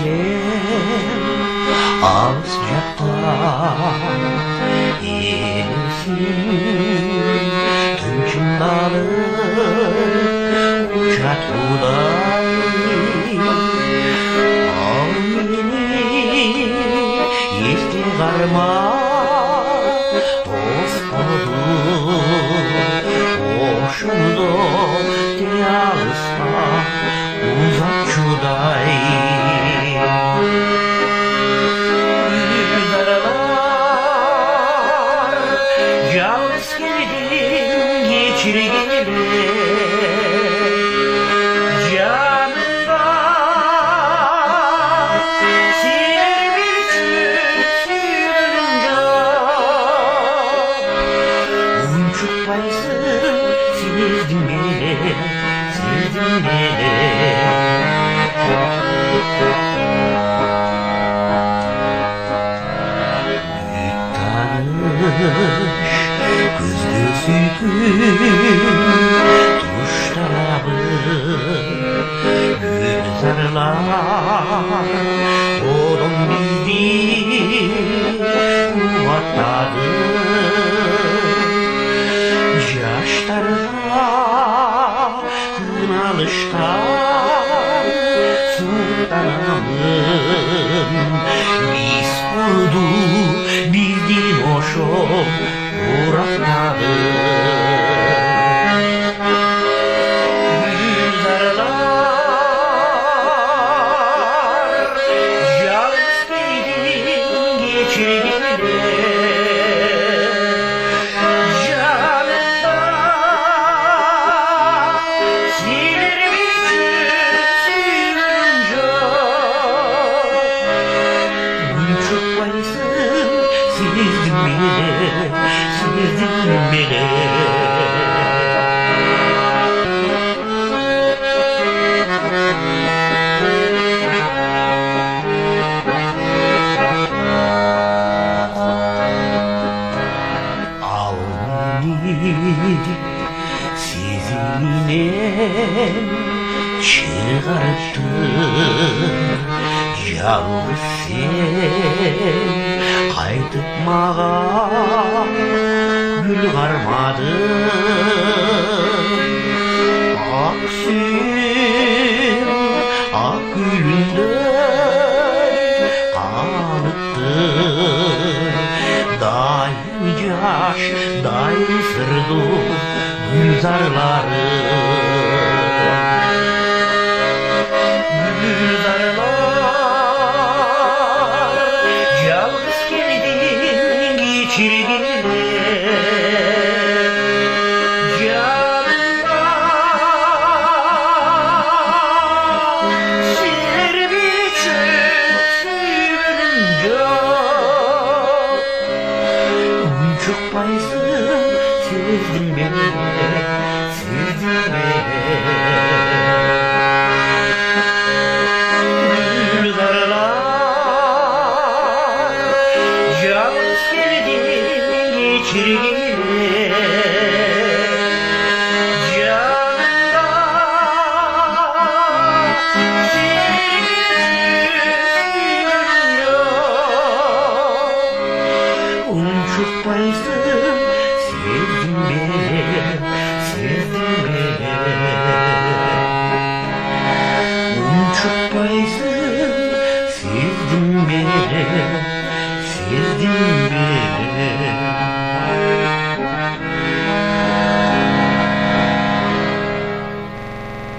gelen ağız çapta yesin tınçındalı uçak buday al beni yesti varma Господу ошундо тиялыста узак чудай Yüzarlar жалгыз келдим кечиргиле жанымда сен үчүн сүйгөнүм жок унчукпайсың сездим менен Таныш көзгө сүйкүм туштарабы Гүлзарлар одон бизди кубаттады Жаштарга кыналыштан суданамын Биз курдук биздин ошо урактады Гүлзарлар жалгыз келдим кечиргиле жанымда силер үчүн сүйгөнүм жок унчукпайсың сездим менен Ал мени сезиминен чыгарттың жалгыз сен кайтып мага гүл кармадың ак сүйүм ак гүлүндөй каныттың дайым жаш дайым сырдуу гүлзарлары жалгыз келдим кечиргиле жанымда силер үчүн сүйгөнүм жок унчукпайсың сездим менен жалгыз келдим кечиргиле жанымда сен үчүн сүйгөнүм жок унчукпайсың сездим менен унчукпайсың сездим менен